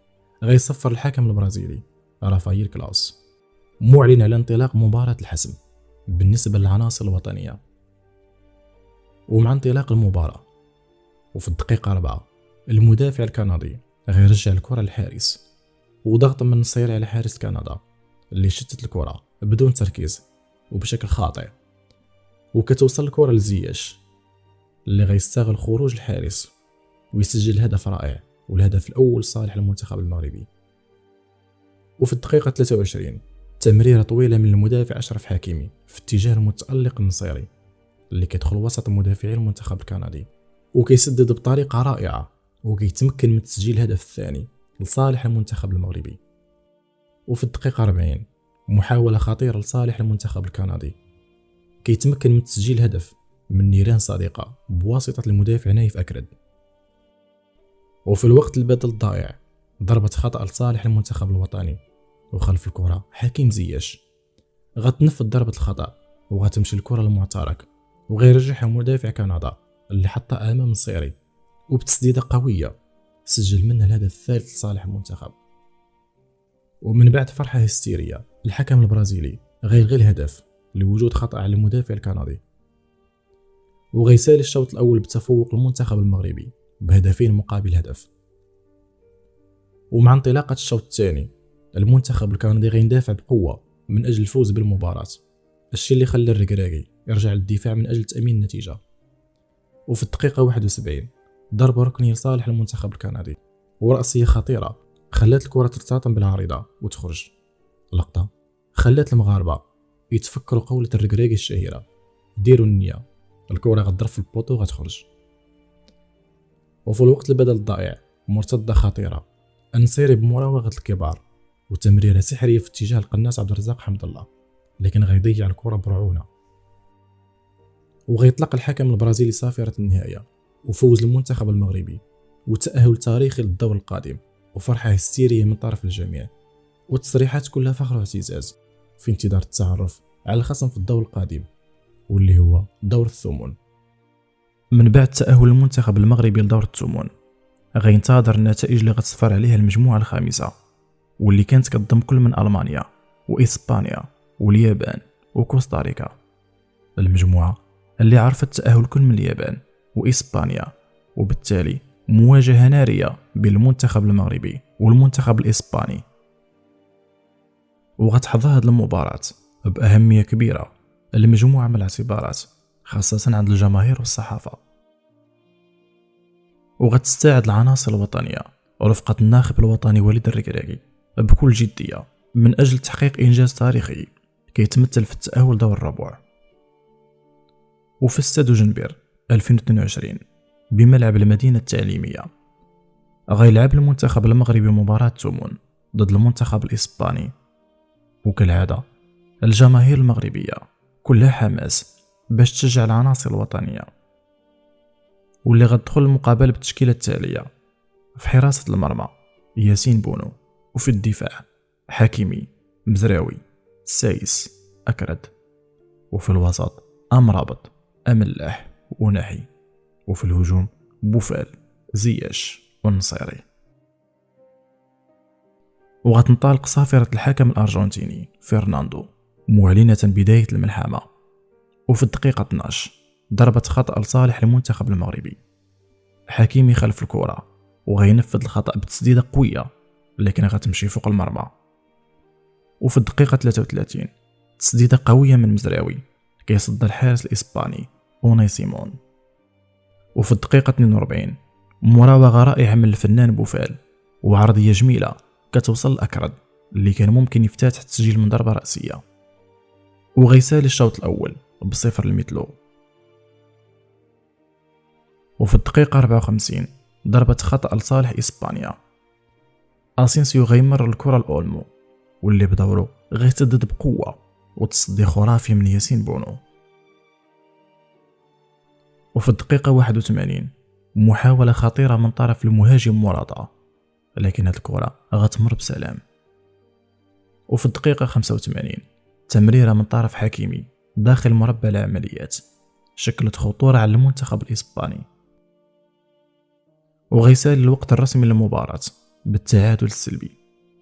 غيصفر الحكم البرازيلي رافائيل كلاوس معلن على انطلاق مباراة الحسم بالنسبة للعناصر الوطنية. ومع انطلاق المباراة وفي الدقيقة 4 المدافع الكندي غيرجع الكرة للحارس وضغط من النصيري على حارس كندا اللي شتت الكرة بدون تركيز وبشكل خاطئ، وكتوصل الكرة لزياش اللي غيستغل خروج الحارس ويسجل هدف رائع والهدف الأول صالح المنتخب المغربي. وفي الدقيقة 23 تمريرة طويلة من المدافع أشرف حكيمي في اتجاه المتألق النصيري اللي كيدخل وسط مدافعي المنتخب الكندي وكيسدد بطريقة رائعة وكيتمكن من تسجيل الهدف الثاني لصالح المنتخب المغربي. وفي الدقيقة 40 محاولة خطيرة لصالح المنتخب الكندي كيتمكن من تسجيل هدف من نيران صديقة بواسطة المدافع نايف أكرد. وفي الوقت البدل الضائع ضربة خطأ لصالح المنتخب الوطني، وخلف الكرة حكيم زياش غتنفذ ضربة الخطأ وغتمشي الكرة للمعترك وغيرجعها مدافع كندا اللي حطها أمام النصيري وبتسديدة قوية سجل منها الهدف الثالث لصالح المنتخب. ومن بعد فرحة هستيرية الحكم البرازيلي غيلغي الهدف لوجود خطأ على المدافع الكندي، وغيسالي الشوط الأول بتفوق المنتخب المغربي بهدفين مقابل هدف. ومع انطلاقة الشوط الثاني المنتخب الكندي غيندافع بقوة من أجل الفوز بالمباراة الشيء اللي خلى الركراكي يرجع للدفاع من أجل تأمين النتيجة. وفي الدقيقة 71 ضرب ركني لصالح المنتخب الكندي، ورأسية خطيرة خلات الكرة ترتطم بالعارضة وتخرج. لقطة خلات المغاربة يتفكروا قولة الركراكي الشهيرة: ديروا النية، الكرة غتضرب في البوطو وغتخرج. وفي الوقت البدل الضائع مرتدة خطيرة، النصيري بمراوغة الكبار وتمريرة سحرية في اتجاه القناص عبد الرزاق حمد الله، لكن غيضيع الكرة برعونة. وغيطلق الحكم البرازيلي صافرة النهاية، وفوز المنتخب المغربي وتأهل تاريخي للدور القادم، وفرحة هستيرية من طرف الجميع، والتصريحات كلها فخر واعتزاز في انتظار التعرف على الخصم في الدور القادم واللي هو دور الثمن. من بعد تأهل المنتخب المغربي لدور الثمن غينتظر النتائج اللي غتصفر عليها المجموعة الخامسة، واللي كانت كتضم كل من ألمانيا وإسبانيا واليابان وكوستاريكا. المجموعة اللي عرفت تأهل كل من اليابان وإسبانيا، وبالتالي مواجهة نارية بين المنتخب المغربي والمنتخب الإسباني. وغتحظى هذه المباراة بأهمية كبيرة لمجموعة من الاعتبارات، خاصة عند الجماهير والصحافة. وغتستعد العناصر الوطنية ورفقة الناخب الوطني وليد الركراكي بكل جدية من أجل تحقيق إنجاز تاريخي كيتمثل في التأهل دور الربع. وفي استاد جنبير 2022 بملعب المدينة التعليمية غيلعب المنتخب المغربي مباراة ثمن ضد المنتخب الإسباني. وكالعادة الجماهير المغربية كلها حماس باش تشجع العناصر الوطنية، واللي غتدخل المقابلة بالتشكيلة التالية: في حراسة المرمى ياسين بونو، وفي الدفاع حكيمي، مزراوي، سايس، أكرد، وفي الوسط أمرابط، أملاح، وناحي، وفي الهجوم بوفال، زياش، والنصيري. وغتنطلق صافرة الحكم الأرجنتيني فرناندو معلنة بداية الملحمة. وفي الدقيقة 12 ضربة خطأ لصالح المنتخب المغربي، حكيمي خلف الكرة وغينفذ الخطأ بتسديدة قوية لكن غتمشي فوق المرمى. وفي الدقيقة 33 تسديدة قوية من مزراوي كيصد الحارس الإسباني أوناي سيمون. وفي الدقيقة 42 مراوغة رائعة من الفنان بوفال وعرضية جميلة كتوصل لأكرد اللي كان ممكن يفتتح التسجيل من ضربة رأسية، وغيسالي الشوط الأول ب0 لمثله. وفي الدقيقة 54 ضربة خطأ لصالح إسبانيا، أسينسيو غيمر الكرة لأولمو واللي بدوره غيتسدد بقوة وتصدي خرافي من ياسين بونو. وفي الدقيقة 81 محاولة خطيرة من طرف المهاجم موراتا لكن هاد الكرة غتمر بسلام. وفي الدقيقة 85 تمريرة من طرف حكيمي داخل مربع العمليات شكلت خطورة على المنتخب الإسباني، وغيسال الوقت الرسمي للمباراة بالتعادل السلبي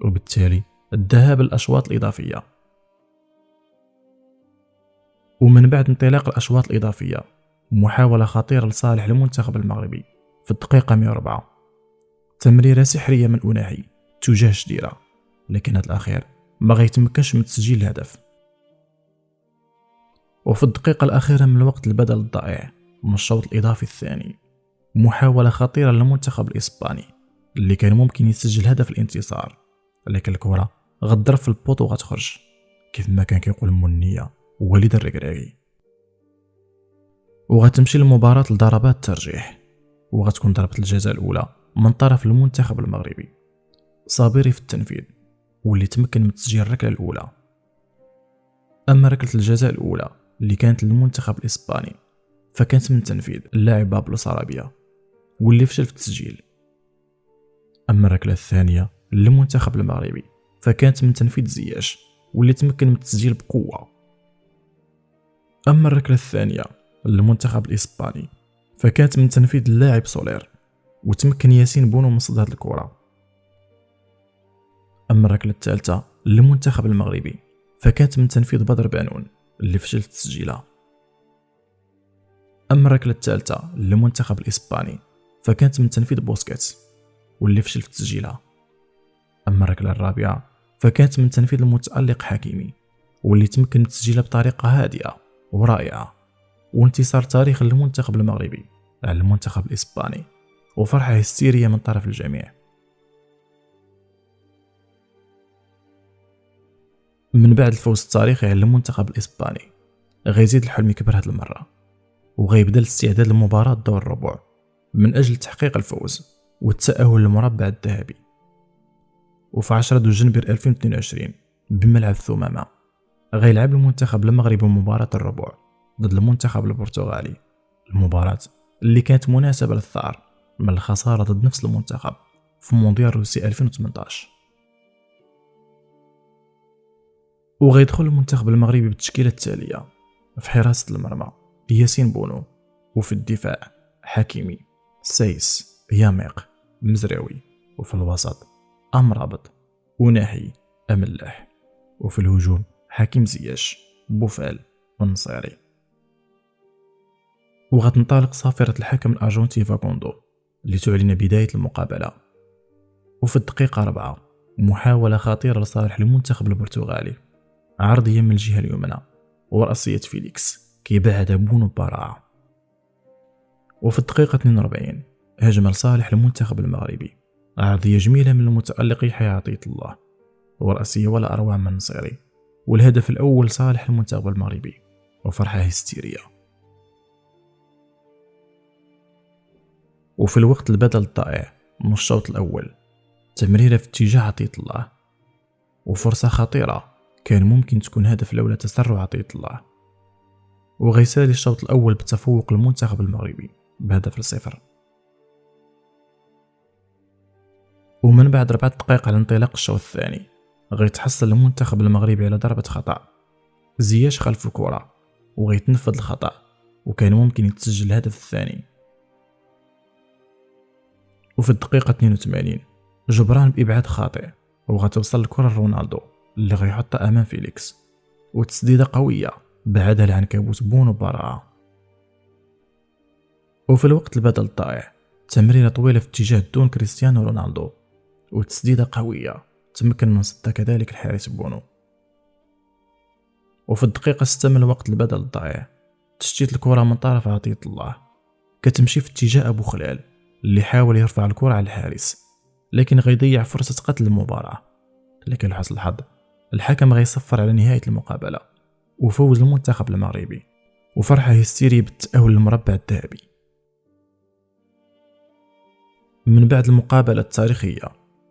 وبالتالي الذهاب للأشواط الإضافية. ومن بعد انطلاق الأشواط الإضافية محاولة خطيرة لصالح المنتخب المغربي في الدقيقة 104 تمريرة سحرية من أوناحي تجاه شديرة لكن هذا الأخير ما غيتمكنش من تسجيل الهدف. وفي الدقيقة الأخيرة من الوقت البدل الضائع من الشوط الإضافي الثاني محاولة خطيرة للمنتخب الإسباني اللي كان ممكن يسجل هدف الانتصار لكن الكرة غتضرب في البوط وغتخرج كيف ما كان كيقول منية وليد الركراكي. وغتمشي المباراة لضربات الترجيح، وغتكون ضربة الجزاء الأولى من طرف المنتخب المغربي صابري في التنفيذ واللي تمكن من تسجيل الركلة الأولى. أما ركلة الجزاء الأولى اللي كانت للمنتخب الإسباني فكانت من تنفيذ اللاعب بابلو سارابيا واللي فشل في التسجيل. أما الركلة الثانية للمنتخب المغربي فكانت من تنفيذ زياش واللي تمكن من التسجيل بقوة. أما الركلة الثانية للمنتخب الإسباني فكانت من تنفيذ اللاعب سولير وتمكن ياسين بونو من صد هذه الكرة. أما الركلة الثالثة للمنتخب المغربي فكانت من تنفيذ بدر بانون اللي فشل في تسجيلها. أما الركلة الثالثة للمنتخب الإسباني فكانت من تنفيذ بوسكيتس واللي فشل في تسجيلها. أما الركلة الرابعة فكانت من تنفيذ المتألق حكيمي واللي تمكن من تسجيلها بطريقة هادئة ورائعة، وانتصار تاريخي للمنتخب المغربي على المنتخب الإسباني، وفرحة هستيرية من طرف الجميع. من بعد الفوز التاريخي على المنتخب الإسباني غيزيد الحلم يكبر هاد المرة، وغيبدا الاستعداد لمباراة دور الربع من أجل تحقيق الفوز والتأهل للمربع الذهبي. وفي 10 دجنبر 2022 بملعب ثمامة غيلعب المنتخب المغربي مباراة الربع ضد المنتخب البرتغالي، المباراة اللي كانت مناسبة للثار من الخسارة ضد نفس المنتخب في مونديال روسيا 2018. وغيدخل المنتخب المغربي بالتشكيلة التالية: في حراسة المرمى ياسين بونو، وفي الدفاع حكيمي، سايس، ياميق، مزراوي، وفي الوسط أمرابط، وناحي، أملاح، وفي الهجوم حكيم زياش، بوفال، والنصيري. وغتنطلق صافرة الحكم الأرجنتيني فاكوندو اللي تعلن بداية المقابلة. وفي الدقيقة 4 محاولة خطيرة لصالح المنتخب البرتغالي، عرضية من الجهة اليمنى ورأسية فيليكس كيبعد بونو براعة. وفي الدقيقة 42 هجمة لصالح المنتخب المغربي، عرضية جميلة من المتألق يحيى عطية الله ورأسية ولا أروع من النصيري، والهدف الأول صالح المنتخب المغربي، وفرحة هستيرية. وفي الوقت البدل الضائع من الشوط الأول تمريرة في اتجاه عطية الله، وفرصة خطيرة كان ممكن تكون هدف لولا تسرع عطية الله، وغيسالي الشوط الأول بتفوق المنتخب المغربي ب1-0. ومن بعد 4 دقائق على انطلاق الشوط الثاني غيتحصل المنتخب المغربي على ضربة خطأ، زياش خلف الكرة وغيتنفذ الخطأ، وكان ممكن يتسجل الهدف الثاني. وفي الدقيقة 82 جبران بإبعاد خاطئ وغتوصل الكرة لرونالدو اللي غيحطها أمام فيليكس، وتسديدة قوية بعدها العنكبوت بونو براعة. وفي الوقت البدل الضائع تمريرة طويلة في اتجاه دون كريستيانو رونالدو، وتسديدة قوية تمكن من صدها كذلك الحارس بونو. وفي الدقيقة 6 من الوقت البدل الضائع تشتيت الكرة من طرف عطية الله، كتمشي في اتجاه أبو خلال اللي حاول يرفع الكرة على الحارس، لكن غيضيع فرصة قتل المباراة. لكن لحسن الحظ الحكم غيصفر على نهاية المقابلة وفوز المنتخب المغربي، وفرحة هستيرية بالتأهل للمربع الذهبي. من بعد المقابلة التاريخية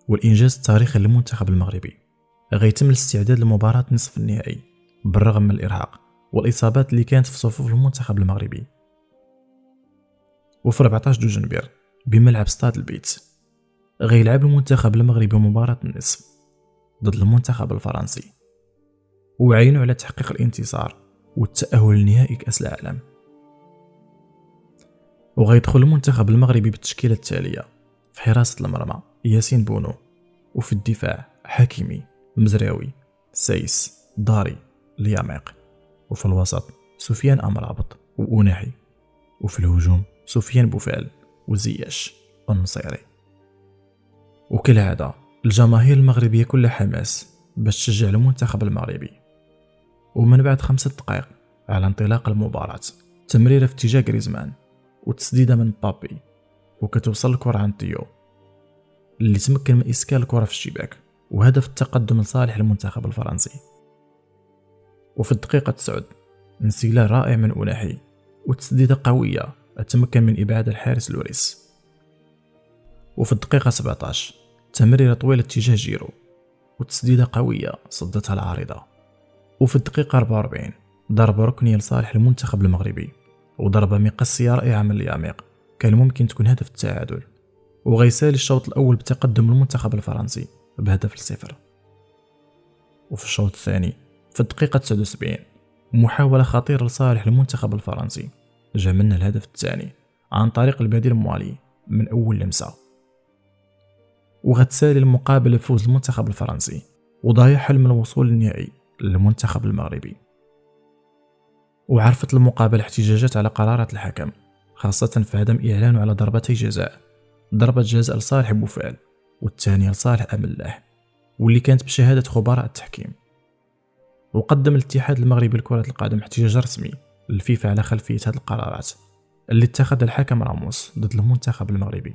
والإنجاز التاريخي للمنتخب المغربي غيتم الاستعداد لمباراة نصف النهائي بالرغم من الإرهاق والإصابات اللي كانت في صفوف المنتخب المغربي. وفي 14 دجنبر بملعب ستاد البيت غيلعب المنتخب المغربي مباراة النصف ضد المنتخب الفرنسي، وعينوا على تحقيق الانتصار والتأهل لنهائي كأس العالم. وغيدخل المنتخب المغربي بالتشكيلة التالية: في حراسة المرمى ياسين بونو، وفي الدفاع حكيمي، مزراوي، سايس، داري، لياميق، وفي الوسط سفيان أمرابط وأوناحي، وفي الهجوم سفيان بوفال وزياش والنصيري. وكالعادة الجماهير المغربية كلها حماس باش تشجع المنتخب المغربي. ومن بعد 5 دقائق على انطلاق المباراة تمريرة في اتجاه غريزمان وتسديدة من بابي، وكتوصل الكرة عند تيو اللي تمكن من إسكال الكرة في الشباك، وهدف التقدم لصالح المنتخب الفرنسي. وفي الدقيقة 9 انسلال رائع من أوناحي وتسديدة قوية تمكن من إبعاد الحارس لوريس. وفي الدقيقة 17 تمريرة طويلة اتجاه جيرو وتسديدة قوية صدتها العارضة. وفي الدقيقة 44 ضربة ركنية لصالح المنتخب المغربي، وضربة مقصية رائعة من الياميق كان ممكن تكون هدف التعادل، وغيسالي الشوط الأول بتقدم المنتخب الفرنسي ب1-0. وفي الشوط الثاني في الدقيقة 79 محاولة خطيرة لصالح المنتخب الفرنسي، جاء منا الهدف الثاني عن طريق البديل موالي من أول لمسة. وغتسالي المقابلة بفوز المنتخب الفرنسي وضايع حلم الوصول للنهائي للمنتخب المغربي. وعرفت المقابلة احتجاجات على قرارات الحكم، خاصة في عدم إعلانه على ضربتي جزاء، ضربة جزاء لصالح بوفال والثانية لصالح أملاح، واللي كانت بشهادة خبراء التحكيم. وقدم الاتحاد المغربي لكرة القدم احتجاج رسمي للفيفا على خلفية هذه القرارات اللي اتخذ الحكم راموس ضد المنتخب المغربي.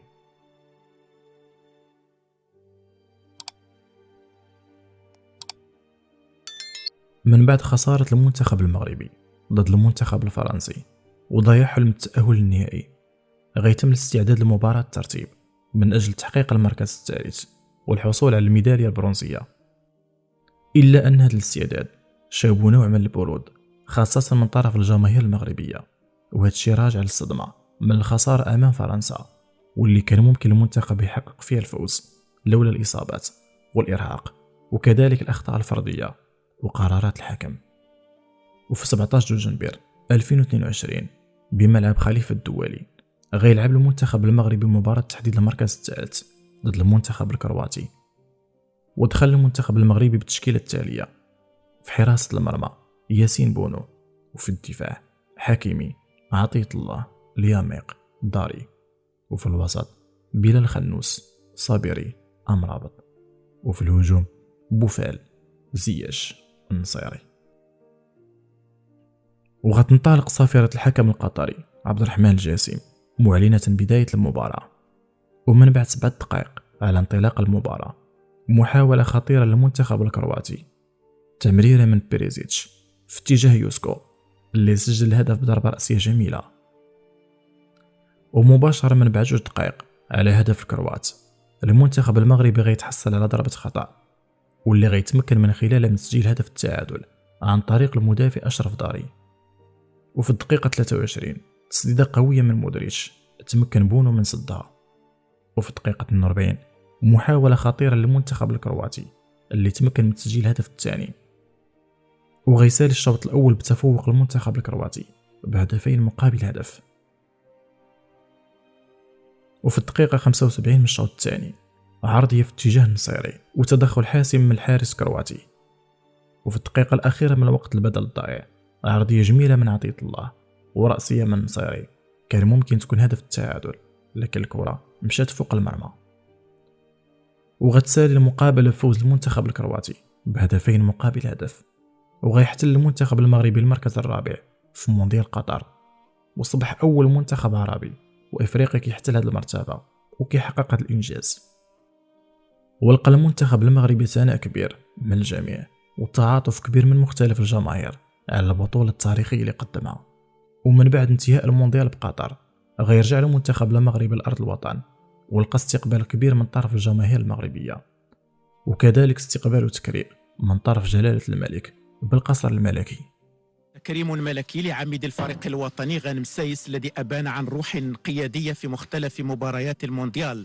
من بعد خسارة المنتخب المغربي ضد المنتخب الفرنسي وضياع حلم التأهل النهائي، غيتم الاستعداد لمباراة الترتيب من أجل تحقيق المركز الثالث والحصول على الميدالية البرونزية. إلا أن هذا الاستعداد شاب نوع من البرود خاصة من طرف الجماهير المغربية، وهذا الشيء راجع للصدمة من الخسارة أمام فرنسا واللي كان ممكن المنتخب يحقق فيها الفوز لولا الإصابات والإرهاق وكذلك الأخطاء الفردية وقرارات الحكم. وفي 17 جنبير 2022 بملعب خليفة الدولي غيلعب المنتخب المغربي مباراة تحديد المركز الثالث ضد المنتخب الكرواتي. ودخل المنتخب المغربي بالتشكيلة التالية: في حراسة المرمى ياسين بونو، وفي الدفاع حكيمي، عطية الله، لياميق، داري، وفي الوسط بلال خنوس، صابري، أمرابط، وفي الهجوم بوفال، زياش، النصيري. وغتنطلق صافرة الحكم القطري عبد الرحمن الجاسم معلنة بداية المباراة. ومن بعد 7 دقائق على انطلاق المباراة، محاولة خطيرة للمنتخب الكرواتي، تمريرة من بيريزيتش في اتجاه يوسكو اللي سجل الهدف بضربة رأسية جميلة. ومباشرة من بعد 2 دقائق على هدف الكروات، المنتخب المغربي غيتحصل على ضربة خطأ واللي غيتمكن من خلالها من تسجيل هدف التعادل عن طريق المدافع أشرف داري. وفي الدقيقة 23 تسديدة قوية من مودريتش تمكن بونو من صدها. وفي الدقيقة 42 محاولة خطيرة للمنتخب الكرواتي اللي تمكن من تسجيل الهدف الثاني. وغيسال الشوط الأول بتفوق المنتخب الكرواتي بهدفين مقابل هدف. وفي الدقيقة 75 من الشوط الثاني عرضية في اتجاه النصيري وتدخل حاسم من الحارس الكرواتي. وفي الدقيقة الأخيرة من الوقت البدل الضائع عرضية جميلة من عطية الله ورأسية من النصيري، كان ممكن تكون هدف التعادل لكن الكرة مشات فوق المرمى. وغتسالي المقابلة بفوز المنتخب الكرواتي بهدفين مقابل هدف، وغيحتل المنتخب المغربي المركز الرابع في مونديال قطر، وصبح أول منتخب عربي وإفريقي كيحتل هذه المرتبة وكيحقق هذا الإنجاز. ولقى المنتخب المغربي ثناء كبير من الجميع وتعاطف كبير من مختلف الجماهير على البطولة التاريخية اللي قدمها. ومن بعد انتهاء المونديال بقطر غيرجع المنتخب المغربي لأرض الوطن ولقى استقبال كبير من طرف الجماهير المغربية، وكذلك استقبال وتكريم من طرف جلالة الملك بالقصر الملكي. تكريم ملكي لعميد الفريق الوطني غانم السايس الذي أبان عن روح قيادية في مختلف مباريات المونديال.